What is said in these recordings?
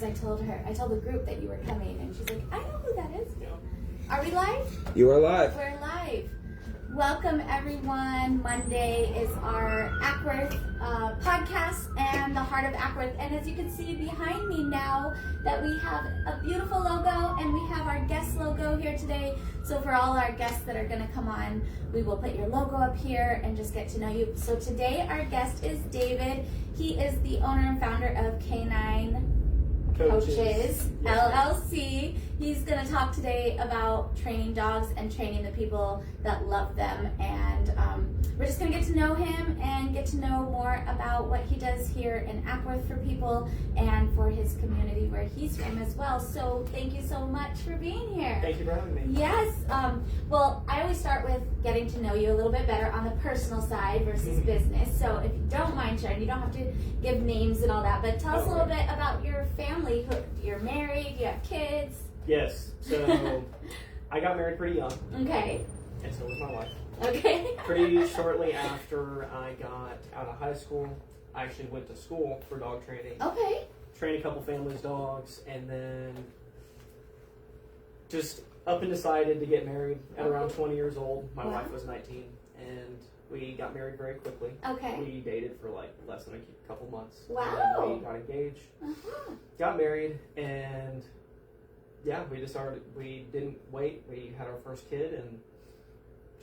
because I told the group that you were coming, and she's like, I know who that is. Yeah. Are we live? You are live. We're live. Welcome, everyone. Monday is our Ackworth podcast and the Heart of Ackworth. And as you can see behind me now, that we have a beautiful logo, and we have our guest logo here today. So for all our guests that are going to come on, we will put your logo up here and just get to know you. So today our guest is David. He is the owner and founder of K9 Coaches LLC. He's going to talk today about training dogs and training the people that love them. And we're just going to get to know him and get to know more about what he does here in Ackworth for people and for his community where he's from as well. So thank you so much for being here. Thank you for having me. Yes. Well, I always start with getting to know you a little bit better on the personal side versus business. So if you don't mind sharing, you don't have to give names and all that, but tell us a little bit about your family. You're married, you have kids. Yes. So I got married pretty young. Okay. And so was my wife. Okay. Pretty shortly after I got out of high school, I actually went to school for dog training. Okay. Trained a couple families' dogs, and then just up and decided to get married at around 20 years old. My wife was 19, and we got married very quickly. Okay. We dated for like less than a couple months. Wow. And then we got engaged, got married, and yeah, we didn't wait. We had our first kid and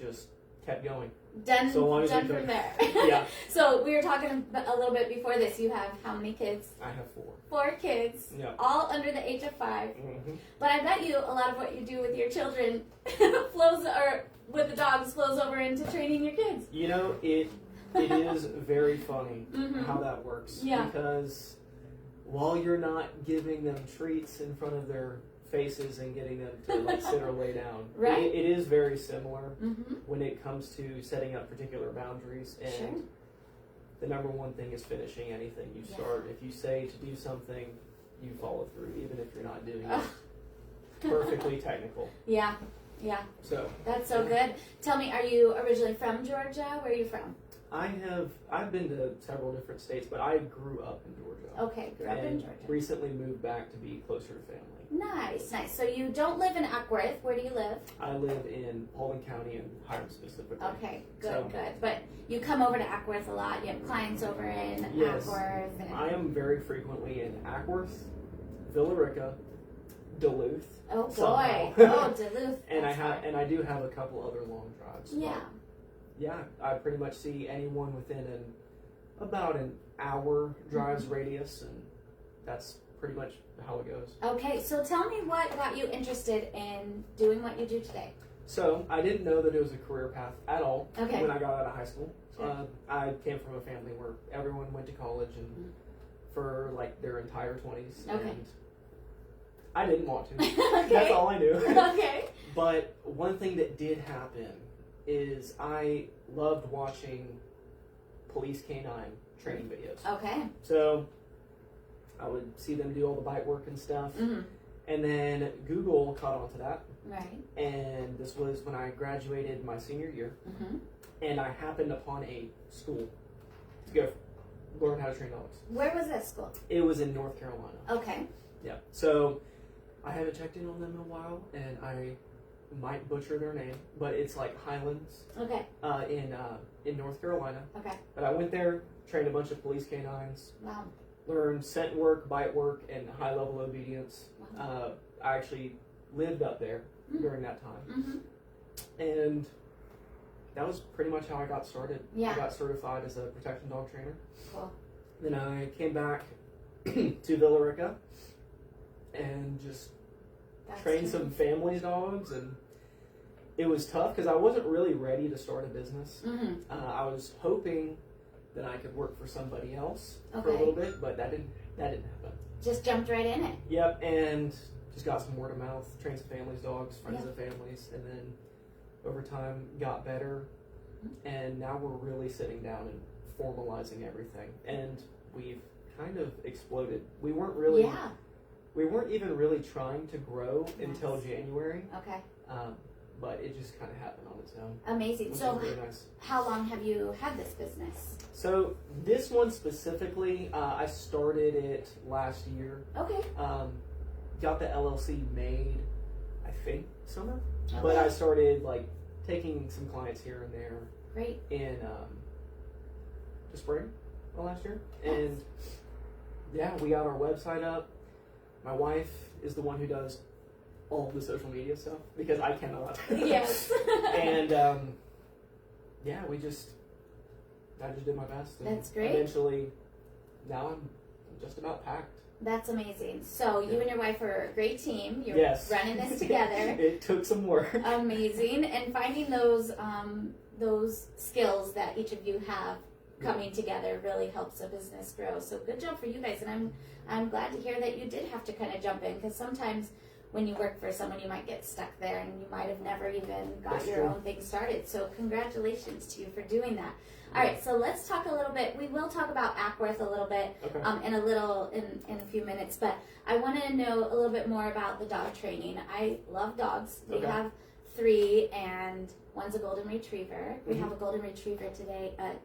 just kept going. Done, so long as done we from could. there. Yeah. So we were talking a little bit before this. You have how many kids? I have 4. 4 kids. Yeah. All under the age of 5. Mm-hmm. But I bet you a lot of what you do with your children with the dogs flows over into training your kids. You know, it is very funny how that works. Yeah. Because while you're not giving them treats in front of their faces and getting them to like sit or lay down, right? It is very similar when it comes to setting up particular boundaries. And sure. The number one thing is finishing anything you start. If you say to do something, you follow through, even if you're not doing it perfectly technical. Yeah. Yeah. So that's so good. Tell me, are you originally from Georgia? Where are you from? I've been to several different states, but I grew up in Georgia. Okay, grew up in Georgia. Recently moved back to be closer to family. Nice, nice. So you don't live in Ackworth. Where do you live? I live in Paulding County and Hiram specifically. Okay, good, good. But you come over to Ackworth a lot. You have clients over in Ackworth. And I am very frequently in Ackworth, Villa Rica, Duluth. Oh boy! Somehow. Oh, Duluth. And I do have a couple other long drives. Yeah. Yeah, I pretty much see anyone within about an hour drives radius, and that's pretty much how it goes. Okay, so tell me what got you interested in doing what you do today. So I didn't know that it was a career path at all when I got out of high school. Sure. I came from a family where everyone went to college and for like their entire 20s. Okay. And I didn't want to. Okay. That's all I knew. Okay. But one thing that did happen is I loved watching police K9 training videos. Okay. So I would see them do all the bite work and stuff. And then Google caught on to that. Right. And this was when I graduated my senior year. And I happened upon a school to go learn how to train dogs. Where was this school? It was in North Carolina. Okay. Yeah. So I haven't checked in on them in a while, and I might butcher their name, but it's like Highlands. Okay. In North Carolina. Okay. But I went there, trained a bunch of police canines. Wow. Learned scent work, bite work, and high-level obedience. Wow. I actually lived up there during that time. And that was pretty much how I got started. Yeah. I got certified as a protection dog trainer. Cool. Then I came back to Villa Rica and just trained some families' dogs, and it was tough because I wasn't really ready to start a business. I was hoping that I could work for somebody else for a little bit, but that didn't happen. Just jumped right in it. Yep, and just got some word of mouth, trained some families' dogs, friends of families, and then over time got better, and now we're really sitting down and formalizing everything, and we've kind of exploded. We weren't even really trying to grow until January. Okay. but it just kind of happened on its own. Amazing. Which So is really nice. how long have you had this business? So this one specifically, I started it last year. Okay. Got the LLC made, I think, summer. Okay. But I started like taking some clients here and there. Great. In the spring of last year. And yeah, we got our website up. My wife is the one who does all the social media stuff because I cannot. Yes. And yeah, I just did my best. And that's great. Eventually, now I'm just about packed. That's amazing. So you and your wife are a great team. You're Yes. running this together. It took some work. Amazing. And finding those skills that each of you have coming together really helps a business grow. So good job for you guys. And I'm glad to hear that you did have to kind of jump in, because sometimes when you work for someone, you might get stuck there and you might have never even got That's your true. own thing started. So congratulations to you for doing that. All right, so let's talk a little bit. We will talk about Ackworth a little bit Okay. in a few minutes, but I want to know a little bit more about the dog training. I love dogs. We Okay. have 3, and one's a golden retriever. We Mhm. have a golden retriever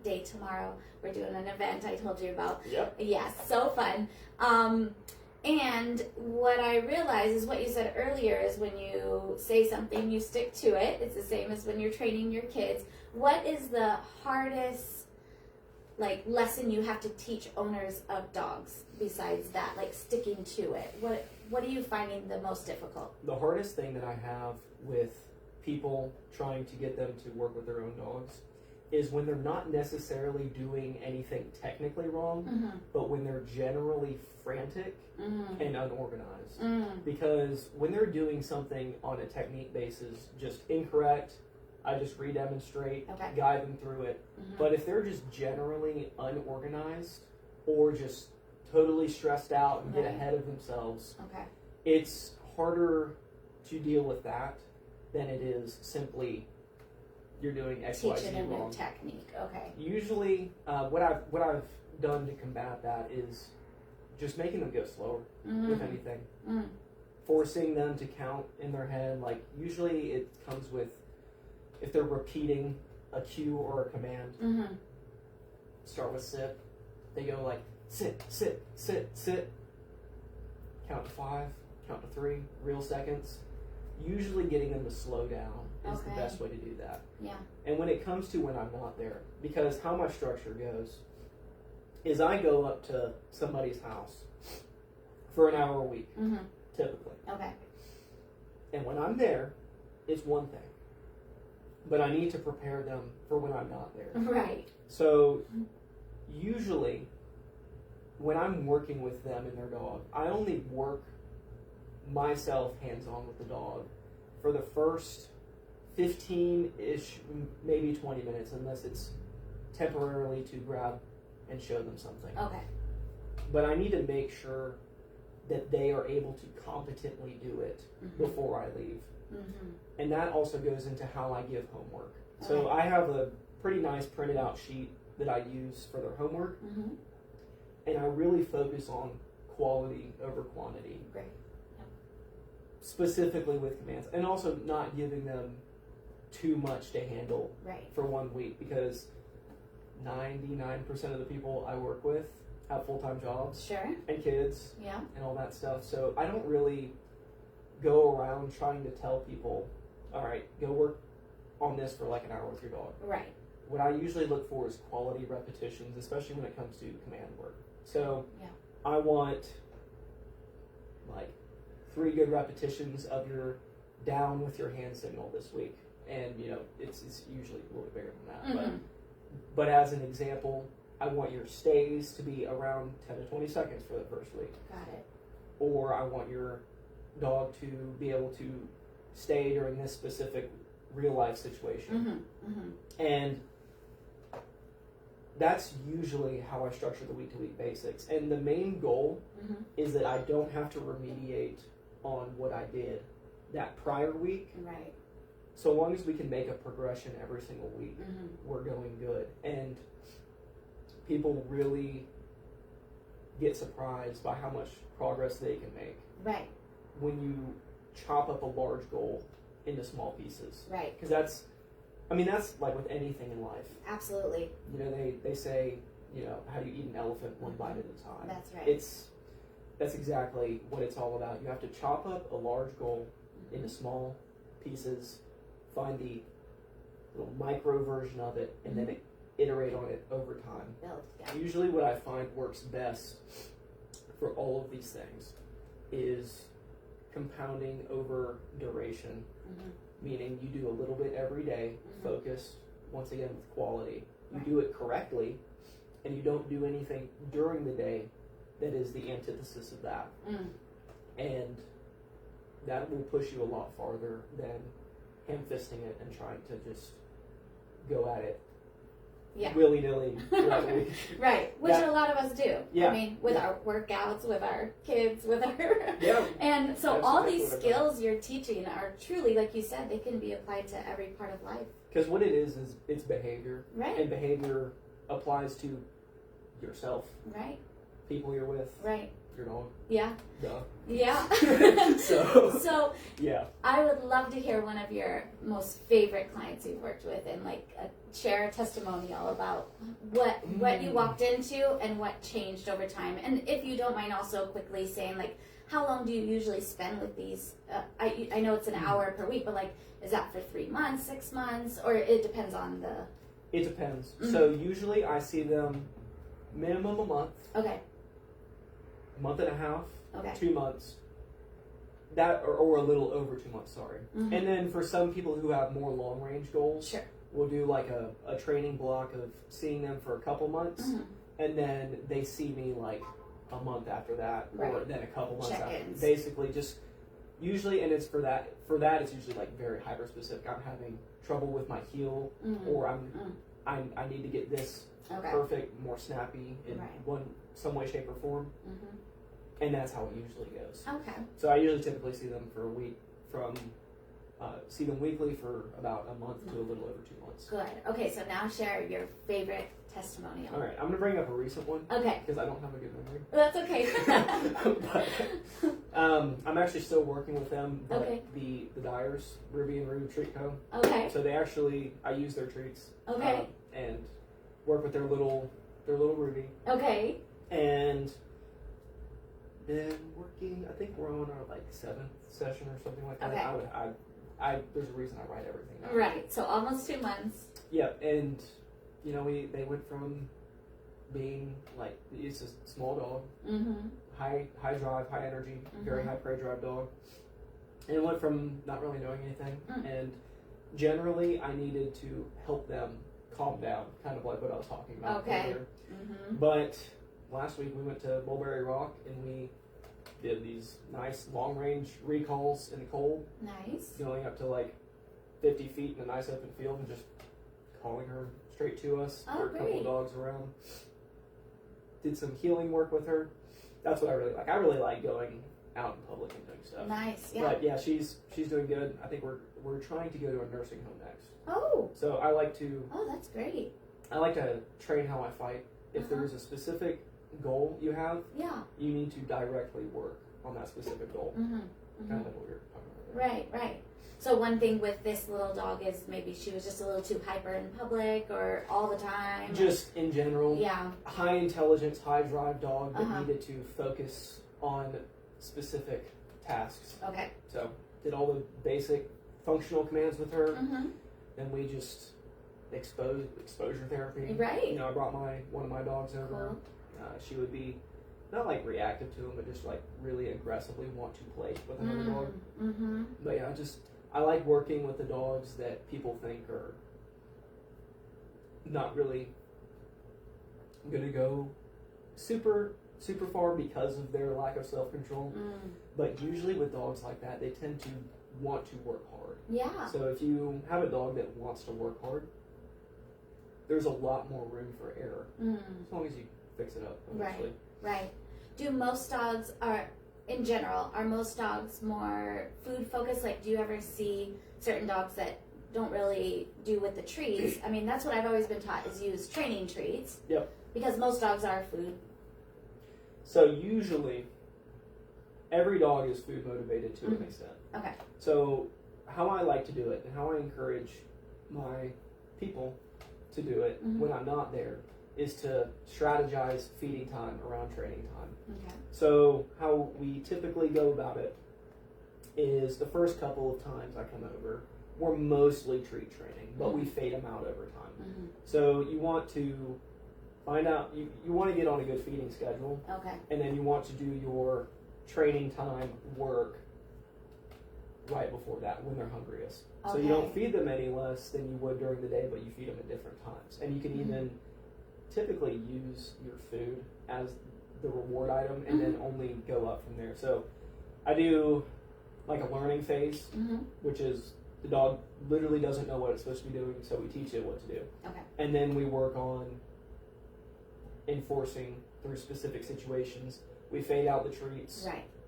day tomorrow. We're doing an event I told you about. Yep. Yes, so fun. And what I realize is what you said earlier is when you say something, you stick to it. It's the same as when you're training your kids. What is the hardest lesson you have to teach owners of dogs besides that, like sticking to it? What are you finding the most difficult? The hardest thing that I have with people trying to get them to work with their own dogs is when they're not necessarily doing anything technically wrong, Mm-hmm. but when they're generally frantic Mm-hmm. and unorganized. Mm-hmm. Because when they're doing something on a technique basis just incorrect, I just re-demonstrate, Okay. guide them through it. Mm-hmm. But if they're just generally unorganized or just totally stressed out and get Right. ahead of themselves, Okay. it's harder to deal with that than it is simply you're doing X, Y, Z Teaching a new wrong. technique. Okay. Usually, what I've done to combat that is just making them go slower Mm-hmm. with anything, Mm. forcing them to count in their head. Like usually, it comes with if they're repeating a cue or a command. Mm-hmm. Start with sit. They go like sit, sit, sit, sit. Count to 5, count to 3, real seconds. Usually getting them to slow down is the Okay. best way to do that. Yeah. And when it comes to when I'm not there, because how my structure goes is I go up to somebody's house for an hour a week, Mm-hmm. typically. Okay. And when I'm there, it's one thing. But I need to prepare them for when I'm not there. Right. So usually when I'm working with them and their dog, I only work myself hands-on with the dog for the first 15-ish, maybe 20 minutes, unless it's temporarily to grab and show them something. Okay. But I need to make sure that they are able to competently do it Mm-hmm. before I leave. Mm-hmm. And that also goes into how I give homework. So Okay. I have a pretty nice printed out sheet that I use for their homework, Mm-hmm. and I really focus on quality over quantity, Great. specifically with commands, and also not giving them too much to handle Right. for 1 week, because 99% of the people I work with have full-time jobs Sure. and kids Yeah. and all that stuff. So I don't really go around trying to tell people, all right, go work on this for like an hour with your dog. Right. What I usually look for is quality repetitions, especially when it comes to command work. So Yeah. I want like 3 good repetitions of your down with your hand signal this week. And you know, it's usually a little bit bigger than that. Mm-hmm. But as an example, I want your stays to be around 10 to 20 seconds for the first week. Got it. Or I want your dog to be able to stay during this specific real life situation. Mm-hmm. Mm-hmm. And that's usually how I structure the week to week basics. And the main goal Mm-hmm. is that I don't have to remediate on what I did that prior week. Right. So long as we can make a progression every single week, Mm-hmm. we're going good. And people really get surprised by how much progress they can make. Right. When you chop up a large goal into small pieces. Right. Because that's like with anything in life. Absolutely. You know, they say, you know, how do you eat an elephant one bite at a time? That's right. That's exactly what it's all about. You have to chop up a large goal into small pieces, find the little micro version of it, and then iterate on it over time. Build, yeah. Usually what I find works best for all of these things is compounding over duration, meaning you do a little bit every day, focused, once again, with quality. You do it correctly, and you don't do anything during the day that is the antithesis of that. And that will push you a lot farther than ham-fisting it and trying to just go at it willy-nilly. Right, which a lot of us do. Yeah. I mean, with our workouts, with our kids, with our... And so that's all exactly these skills you're teaching are truly, like you said, they can be applied to every part of life. Because what it is it's behavior. Right. And behavior applies to yourself. Right. People you're with. Right. Your dog. Yeah. Duh. Yeah. So yeah. I would love to hear one of your most favorite clients you've worked with and share a testimonial about what you walked into and what changed over time. And if you don't mind also quickly saying how long do you usually spend with these? I know it's an hour per week, but is that for 3 months, 6 months, or it depends on the... It depends. So usually I see them minimum a month. Okay. A month and a half. Okay. 2 months. That or a little over 2 months, sorry. And then for some people who have more long range goals, we'll do a training block of seeing them for a couple months, and then they see me a month after that, or then a couple months after. Basically, just usually, and it's for that it's usually very hyper specific. I'm having trouble with my heel, or I need to get this perfect, more snappy in some way, shape, or form. And that's how it usually goes. Okay. So I usually typically see them for a week, see them weekly for about a month to a little over 2 months. Good. Okay, so now share your favorite testimonial. All right, I'm going to bring up a recent one. Okay. Because I don't have a good memory. That's okay. But I'm actually still working with them. But the Dyers, Ruby and Rube Treat Co. Okay. So I use their treats. Okay. And work with their little Ruby. Okay. And been working, I think we're on our 7th session or something like that. Okay. There's a reason I write everything down. Right, so almost 2 months. Yeah, and they went from being it's a small dog, high drive, high energy, very high prey drive dog, and it went from not really knowing anything, and generally I needed to help them calm down, kind of like what I was talking about earlier. But last week we went to Mulberry Rock and we did these nice long range recalls in the cold. Nice. Going up to 50 feet in a nice open field and just calling her straight to us. Oh, there were a couple of dogs around. Did some healing work with her. That's what I really like. I really like going out in public and doing stuff. Nice, yeah. But yeah, she's doing good. I think we're trying to go to a nursing home next. Oh. So I like to... Oh, that's great. I like to train how I fight. If there is a specific goal you have, you need to directly work on that specific goal. Kind of like what we were talking about. Right. So one thing with this little dog is maybe she was just a little too hyper in public or all the time. Just in general. Yeah. High intelligence, high drive dog that needed to focus on specific tasks. Okay. So did all the basic functional commands with her. Then we just exposure therapy. Right. I brought one of my dogs over. Cool. She would be not reactive to him, but just really aggressively want to play with another dog. But yeah, I like working with the dogs that people think are not really gonna go super far because of their lack of self-control. But usually with dogs like that, they tend to want to work hard. Yeah. So if you have a dog that wants to work hard, there's a lot more room for error as long as you fix it up eventually. Right. Do most dogs are most dogs more food focused? Do you ever see certain dogs that don't really do with the treats? I mean, that's what I've always been taught is use training treats. Yep. Because most dogs are food. So usually, every dog is food motivated to an extent. Okay. So how I like to do it and how I encourage my people to do it when I'm not there is to strategize feeding time around training time. Okay. So how we typically go about it is the first couple of times I come over, we're mostly treat training, but we fade them out over time. So you want to find out, you want to get on a good feeding schedule. Okay. And then you want to do your training time work right before that when they're hungriest. So you don't feed them any less than you would during the day, but you feed them at different times. And you can even typically use your food as the reward item and then only go up from there. So I do like a learning phase, which is the dog literally doesn't know what it's supposed to be doing, so we teach it what to do. Okay. And then we work on enforcing through specific situations. We fade out the treats,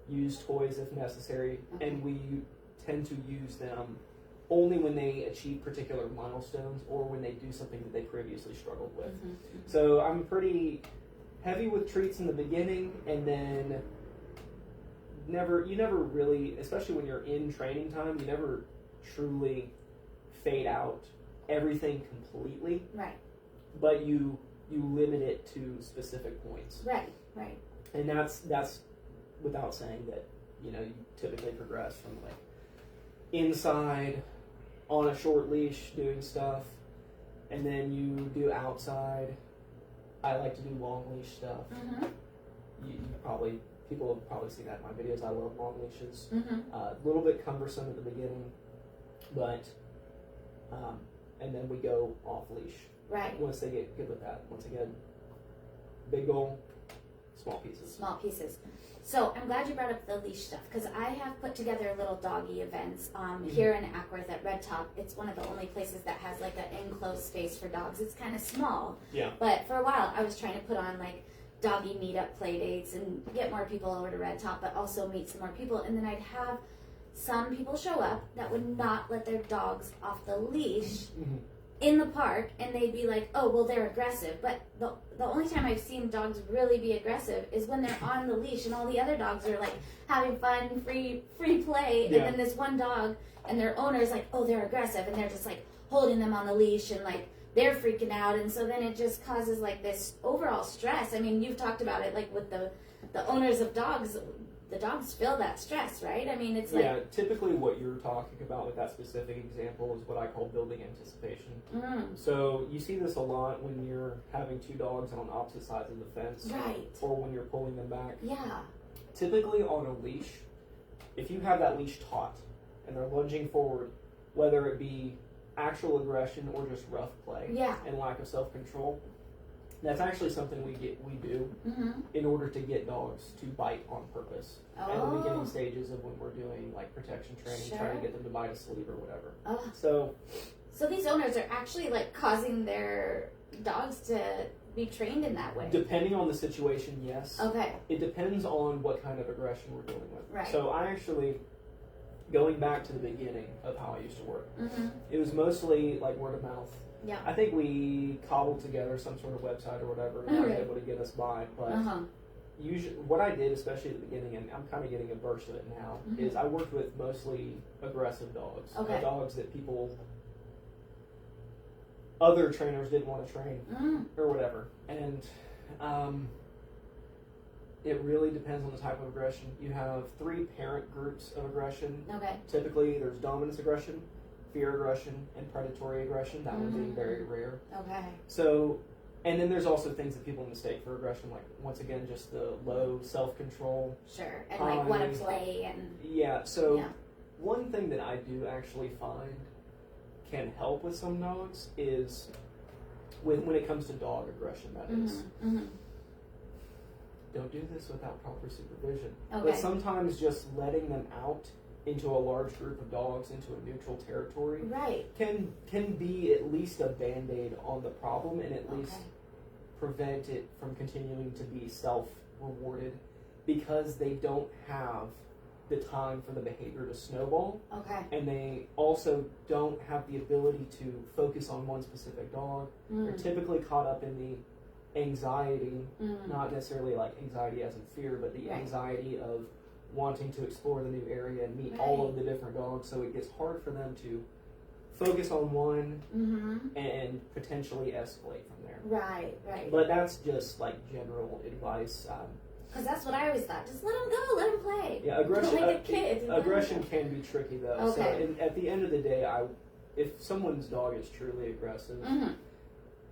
use toys if necessary, and we tend to use them only when they achieve particular milestones or when they do something that they previously struggled with. So I'm pretty heavy with treats in the beginning, and then you never really, especially when you're in training time, you never truly fade out everything completely. Right. But you limit it to specific points. Right. And that's without saying that, you typically progress from like inside on a short leash doing stuff, and then you do outside. I like to do long leash stuff. People have probably seen that in my videos. I love long leashes. A little bit cumbersome at the beginning, but and then we go off leash. Right. Once they get good with that. Once again, big goal, small pieces. Small pieces. So I'm glad you brought up the leash stuff, because I have put together little doggy events here in Ackworth at Red Top. It's one of the only places that has like an enclosed space for dogs. It's kind of small. Yeah. But for a while, I was trying to put on like doggy meetup play dates and get more people over to Red Top, but also meet some more people. And then I'd have some people show up that would not let their dogs off the leash in the park, and they'd be like, oh, well, they're aggressive. But the only time I've seen dogs really be aggressive is when they're on the leash and all the other dogs are like having fun, free play, and then this one dog and their owner's like, oh, they're aggressive, and they're just like holding them on the leash and like they're freaking out, and so then it just causes like this overall stress. I mean, you've talked about it like with the owners of dogs. The dogs feel that stress, right? I mean, it's like... typically what you're talking about with that specific example is what I call building anticipation. So you see this a lot when you're having two dogs on opposite sides of the fence. Right. Or when you're pulling them back. Yeah. Typically on a leash, if you have that leash taut and they're lunging forward, whether it be actual aggression or just rough play and lack of self-control, that's actually something we do in order to get dogs to bite on purpose at the beginning stages of when we're doing like protection training, trying to get them to bite asleep or whatever. So these owners are actually like causing their dogs to be trained in that way. Depending on the situation, yes. Okay. It depends on what kind of aggression we're dealing with. Right. So I actually, going back to the beginning of how I used to work, it was mostly like word of mouth. Yeah. I think we cobbled together some sort of website or whatever and were able to get us by. But usually, what I did, especially at the beginning, and I'm kind of getting a burst of it now, is I worked with mostly aggressive dogs. Dogs that other trainers didn't want to train or whatever. And it really depends on the type of aggression. You have 3 parent groups of aggression. Typically, there's dominance aggression, fear aggression, and predatory aggression. That one being very rare. So, and then there's also things that people mistake for aggression, like once again just the low self-control. Sure, and like want to play and. So one thing that I do actually find can help with some dogs is when it comes to dog aggression. That is. Don't do this without proper supervision. But sometimes just letting them out into a large group of dogs into a neutral territory can be at least a band-aid on the problem and at least prevent it from continuing to be self-rewarded, because they don't have the time for the behavior to snowball, and they also don't have the ability to focus on one specific dog. They're typically caught up in the anxiety, not necessarily like anxiety as in fear, but the anxiety of wanting to explore the new area and meet all of the different dogs, so it gets hard for them to focus on one and potentially escalate from there. Right. But that's just like general advice. Because that's what I always thought. Just let them go, let them play. Yeah, aggression. Like a kid. Aggression can be tricky though. Okay. So at the end of the day, if someone's dog is truly aggressive,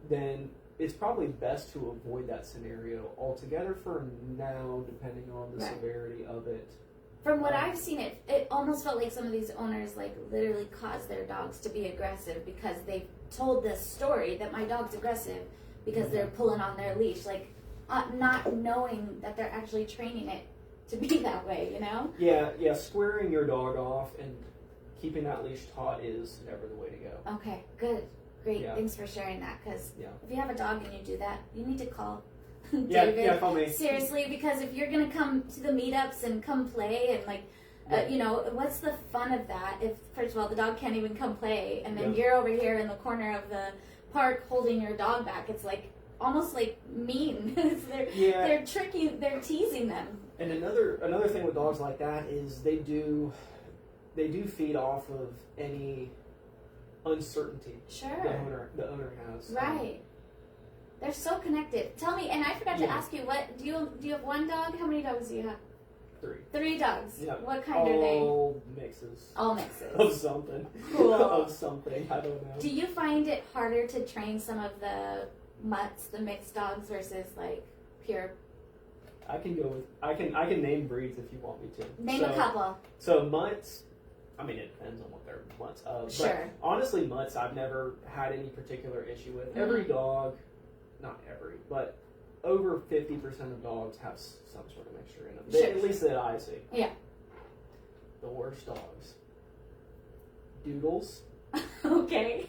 then it's probably best to avoid that scenario altogether for now, depending on the severity of it. From what I've seen, it almost felt like some of these owners like literally caused their dogs to be aggressive because they told this story that my dog's aggressive because they're pulling on their leash, like not knowing that they're actually training it to be that way, you know? Yeah, squaring your dog off and keeping that leash taut is never the way to go. Okay, good. Great, Yeah. Thanks for sharing that, because if you have a dog and you do that, you need to call David. Yeah, call me. Seriously, because if you're going to come to the meetups and come play and like, you know, what's the fun of that if, first of all, the dog can't even come play and then you're over here in the corner of the park holding your dog back? It's like almost like mean. They're tricky, they're teasing them. And another thing with dogs like that is they do feed off of any uncertainty the owner has. Right. They're so connected. Tell me, and I forgot to ask you, what do you have one dog? How many dogs do you have? 3 dogs. Yeah. What kind are they? All mixes. All mixes. Of something. Cool. Of something. I don't know. Do you find it harder to train some of the mutts, the mixed dogs, versus like pure? I can name breeds if you want me to. Name a couple. So mutts, I mean, it depends on what they're mutts of. Sure. But honestly, mutts I've never had any particular issue with. Every dog, not every, but over 50% of dogs have some sort of mixture in them. Sure. At least that I see. Yeah. The worst dogs. Doodles. Okay.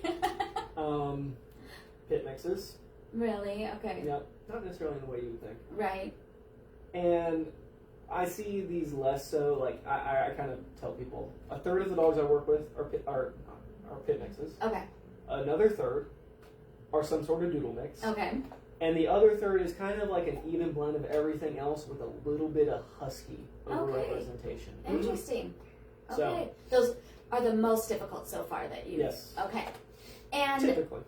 Pit mixes. Really? Okay. Yep. Not necessarily in the way you would think. Right. And I see these less so, like, I kind of tell people, a third of the dogs I work with are pit mixes. Okay. Another third are some sort of doodle mix. Okay. And the other third is kind of like an even blend of everything else with a little bit of husky over-representation. Interesting. Okay. So, those are the most difficult so far that you... Yes. Okay. And typically.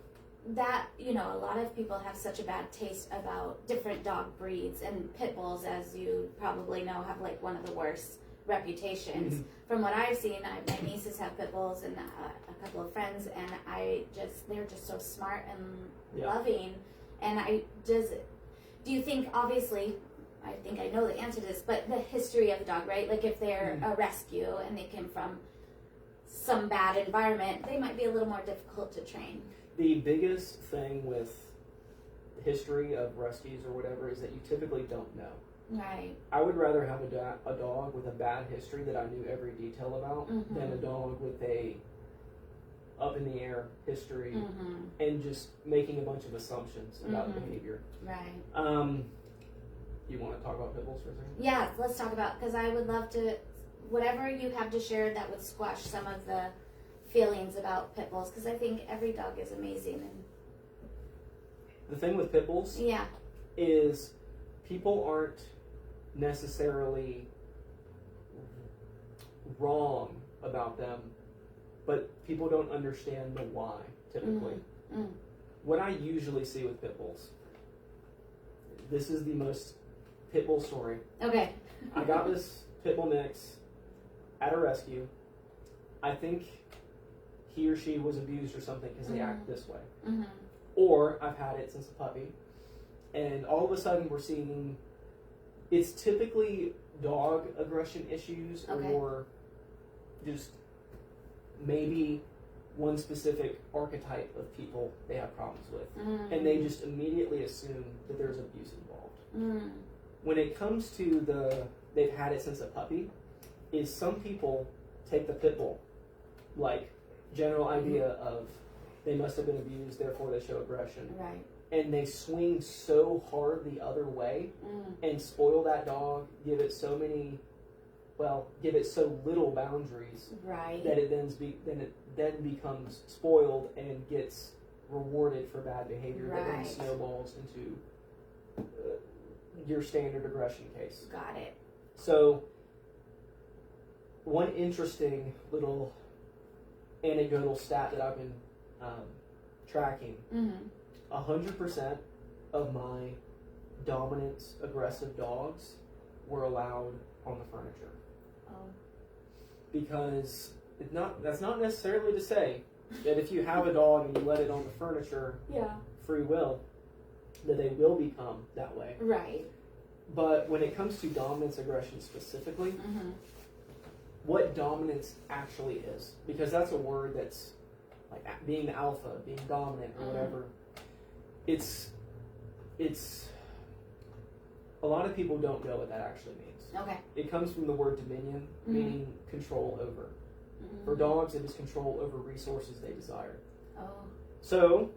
that, you know, a lot of people have such a bad taste about different dog breeds, and pit bulls, as you probably know, have like one of the worst reputations. From what I've seen, my nieces have pit bulls and a couple of friends, and they're just so smart and loving. And do you think, obviously, I think I know the answer to this, but the history of the dog, right? Like if they're a rescue and they came from some bad environment, they might be a little more difficult to train. The biggest thing with the history of rescues or whatever is that you typically don't know. Right. I would rather have a dog with a bad history that I knew every detail about than a dog with a up in the air history and just making a bunch of assumptions about behavior. Right. You want to talk about pit bulls for a second? Yeah, let's talk about, because I would love to, whatever you have to share that would squash some of the feelings about pit bulls, because I think every dog is amazing. And the thing with pit bulls is people aren't necessarily wrong about them, but people don't understand the why, typically. What I usually see with pit bulls, this is the most pit bull story. Okay. I got this pit bull mix at a rescue. I think he or she was abused or something because they act this way. Or I've had it since a puppy, and all of a sudden we're seeing, it's typically dog aggression issues or just maybe one specific archetype of people they have problems with. And they just immediately assume that there's abuse involved. When it comes to they've had it since a puppy, is some people take the pit bull, like, general idea of they must have been abused, therefore they show aggression. Right. And they swing so hard the other way and spoil that dog, give it so little boundaries that it then becomes spoiled and gets rewarded for bad behavior that then snowballs into your standard aggression case. Got it. So one interesting little anecdotal stat that I've been tracking, 100% of my dominant, aggressive dogs were allowed on the furniture. Oh. Because that's not necessarily to say that if you have a dog and you let it on the furniture, free will, that they will become that way. Right. But when it comes to dominance aggression specifically, what dominance actually is, because that's a word that's like being the alpha, being dominant, or whatever. It's a lot of people don't know what that actually means. Okay. It comes from the word dominion, meaning control over. For dogs, it is control over resources they desire. Oh. So,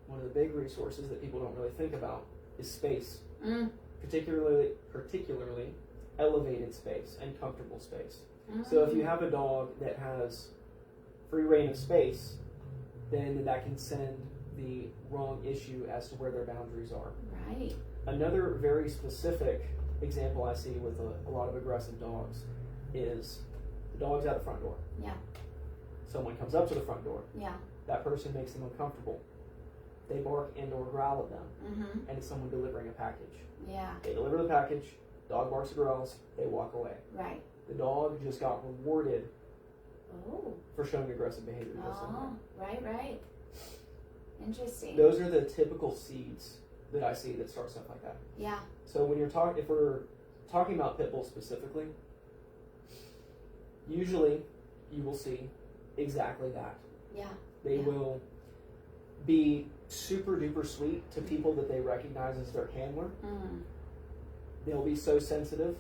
one of the big resources that people don't really think about is space. Particularly elevated space and comfortable space. So if you have a dog that has free reign of space, then that can send the wrong issue as to where their boundaries are. Right. Another very specific example I see with a lot of aggressive dogs is the dog's at the front door. Yeah. Someone comes up to the front door. Yeah. That person makes them uncomfortable. They bark and or growl at them. And it's someone delivering a package. Yeah. They deliver the package, dog barks and growls, they walk away. Right. The dog just got rewarded Oh. for showing aggressive behavior. Oh. Right. Interesting. Those are the typical seeds that I see that start stuff like that. Yeah. So when if we're talking about pit bulls specifically, usually you will see exactly that. Yeah. They will be super duper sweet to people that they recognize as their handler. They'll be so sensitive,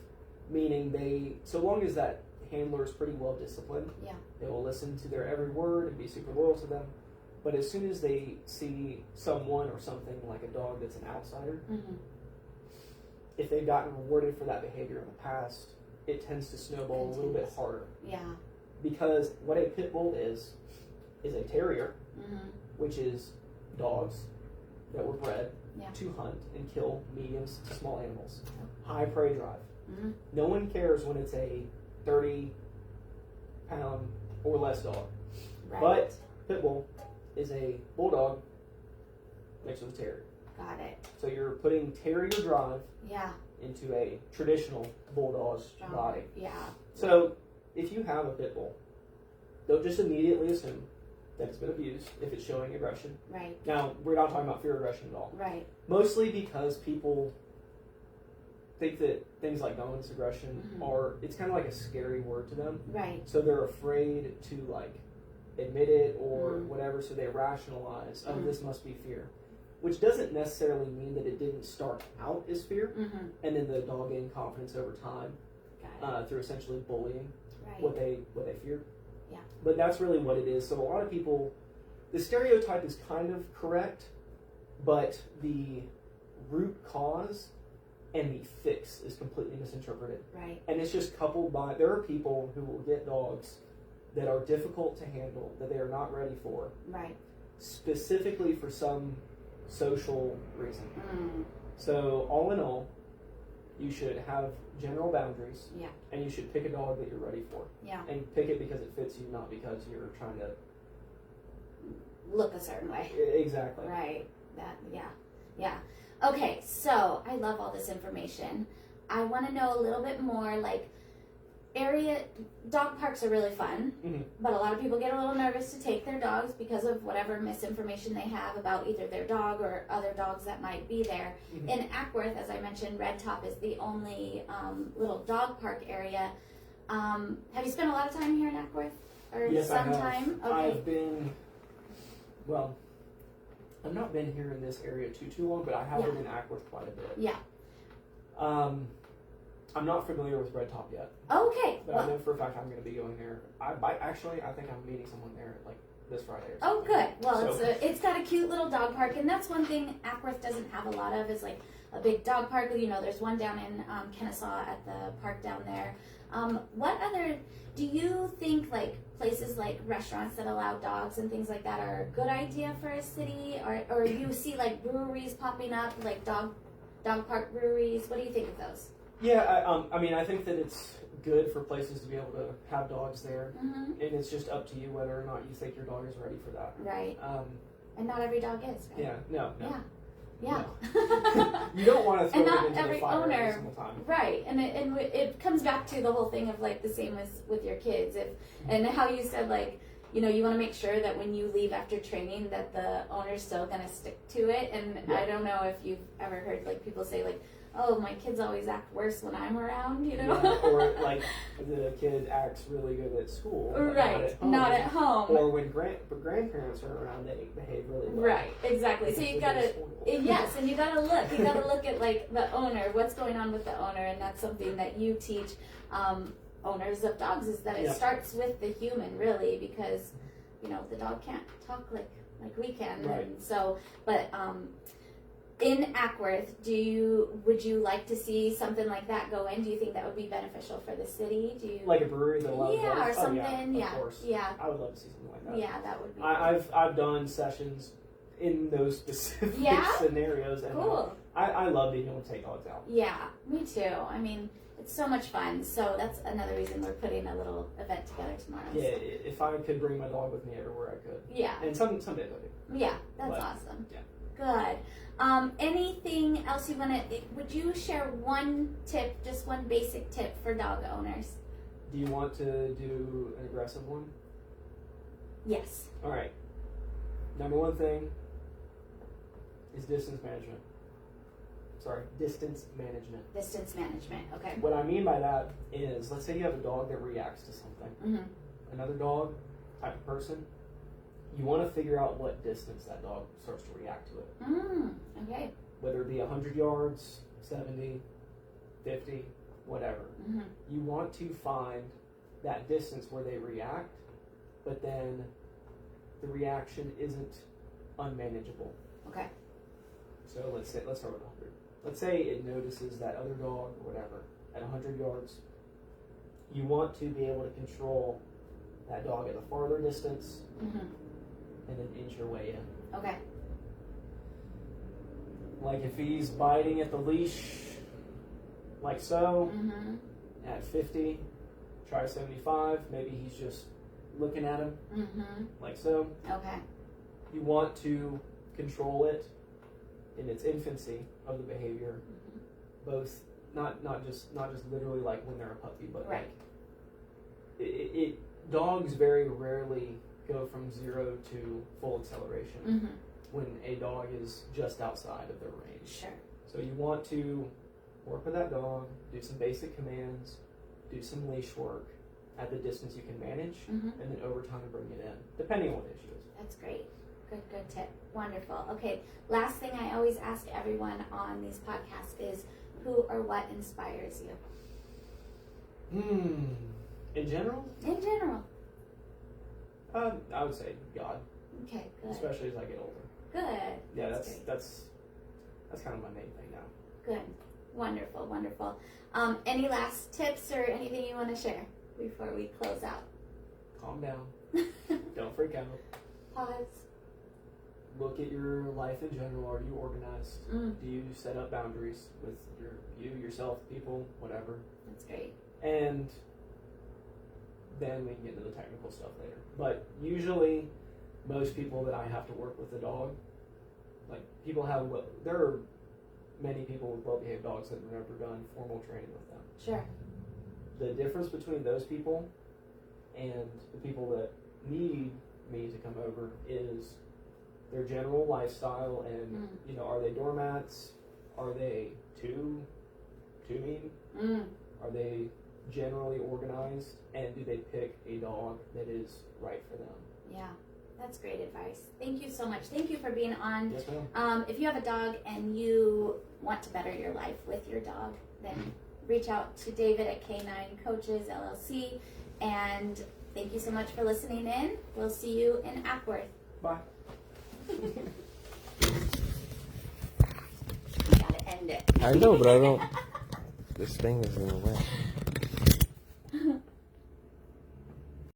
meaning so long as that handler is pretty well disciplined, they will listen to their every word and be super loyal to them. But as soon as they see someone or something like a dog that's an outsider, if they've gotten rewarded for that behavior in the past, it tends to snowball a little bit harder. Yeah. Because what a pit bull is a terrier, which is dogs that were bred to hunt and kill medium to small animals. High prey drive. No one cares when it's a 30-pound or less dog. Right. But pit bull is a bulldog mixed with a terrier. Got it. So you're putting terrier drive Yeah. into a traditional bulldog's body. Yeah. So if you have a pit bull, they'll just immediately assume that it's been abused if it's showing aggression. Right. Now, we're not talking about fear aggression at all. Right. Mostly because people think that things like dominance aggression it's kind of like a scary word to them. Right. So they're afraid to like admit it or whatever, so they rationalize, oh, this must be fear. Which doesn't necessarily mean that it didn't start out as fear, and then the dog gained confidence over time through essentially bullying what they feared. Yeah. But that's really what it is. So a lot of people, the stereotype is kind of correct, but the root cause and the fix is completely misinterpreted. Right. And it's just coupled by, there are people who will get dogs that are difficult to handle, that they are not ready for. Right. Specifically for some social reason. So all in all, you should have general boundaries. Yeah. And you should pick a dog that you're ready for. Yeah. And pick it because it fits you, not because you're trying to look a certain way. Exactly. Right. Yeah. Okay, so I love all this information. I want to know a little bit more, like, dog parks are really fun, but a lot of people get a little nervous to take their dogs because of whatever misinformation they have about either their dog or other dogs that might be there. In Ackworth, as I mentioned, Red Top is the only little dog park area. Have you spent a lot of time here in Ackworth? Or yes, some I have. time? Okay. I've not been here in this area too long, but I have been in Ackworth quite a bit. Yeah. I'm not familiar with Red Top yet. Okay. But I know for a fact I'm going to be going there. I think I'm meeting someone there like this Friday or Oh, something. good. Well, it's got a cute little dog park, and that's one thing Ackworth doesn't have a lot of is like a big dog park. You know, there's one down in Kennesaw at the park down there. What other, do you think like places like restaurants that allow dogs and things like that are a good idea for a city? Or you see like breweries popping up, like dog park breweries? What do you think of those? Yeah, I mean, I think that it's good for places to be able to have dogs there, Mm-hmm. and it's just up to you whether or not you think your dog is ready for that. Right. And not every dog is, right? Yeah, no. Yeah. You don't want to throw And not it into every the fire owner- every single time. Right, and it comes back to the whole thing of like the same as with your kids, and how you said like, you know, you want to make sure that when you leave after training that the owner's still going to stick to it. And I don't know if you've ever heard like people say like, oh, my kids always act worse when I'm around, you know? Yeah, or like the kid acts really good at school, but Right, not at home. home. Or when grandparents are around, they behave really well. Right, exactly. So you gotta, yes, and you gotta look. You gotta look at like the owner, what's going on with the owner, and that's something that you teach owners of dogs is that it starts with the human, really, because you know the dog can't talk like we can, Right. and so. But in Ackworth, would you like to see something like that go in? Do you think that would be beneficial for the city? Do you Like a brewery that allows yeah, dogs? or something? Oh, yeah, of course. Yeah, I would love to see something like that. yeah, that would be. I've done sessions in those specific scenarios, and cool. I love being able to take dogs out. Yeah, me too. I mean, it's so much fun. So that's another reason we're putting a little event together tomorrow. Yeah, So. if I could bring my dog with me everywhere I could. Yeah. And some days I do. Yeah, that's But, awesome. yeah. Good. Anything else you want to? Would you share one tip, just one basic tip for dog owners? Do you want to do an aggressive one? Yes. All right. Number one thing is distance management. Distance management. Distance management. Okay. What I mean by that is, let's say you have a dog that reacts to something. Mhm. Another dog, type of person, you want to figure out what distance that dog starts to react to it. Okay. Whether it be 100 yards, 70, 50, whatever. Mhm. You want to find that distance where they react, but then the reaction isn't unmanageable. Okay. So let's start with 100. Let's say it notices that other dog or whatever at 100 yards. You want to be able to control that dog at a farther distance Mhm. and then inch your way in. Okay. Like if he's biting at the leash, like so, Mhm. at 50, try 75. Maybe he's just looking at him, Mhm. like so. Okay. You want to control it in its infancy of the behavior, both not just literally like when they're a puppy, but Right. like dogs very rarely go from 0 to full acceleration Mhm. when a dog is just outside of their range. Sure. So you want to work with that dog, do some basic commands, do some leash work at the distance you can manage, Mhm. and then over time bring it in, depending on what the issue is. That's great. Good tip. Wonderful. Okay, last thing I always ask everyone on these podcasts is who or what inspires you? In general, In general. I would say God, Okay, good. especially as I get older. Good. Yeah, great. that's kind of my main thing now. Good. Wonderful, wonderful. Any last tips or anything you want to share before we close out? Calm down. Don't freak out. Pause. Look at your life in general. Are you organized? Mm. Do you set up boundaries with yourself, people, whatever? That's great. And then we can get into the technical stuff later. But usually, most people that I have to work with a dog, like there are many people with well-behaved dogs that have never done formal training with them. Sure. The difference between those people and the people that need me to come over is their general lifestyle and are they doormats? Are they too mean? Are they generally organized? And do they pick a dog that is right for them? Yeah. That's great advice. Thank you so much. Thank you for being on. Yes, ma'am. If you have a dog and you want to better your life with your dog, then reach out to David at K9 Coaches LLC. And thank you so much for listening in. We'll see you in Ackworth. Bye. You gotta end it. I know, but I don't. This thing is in the way.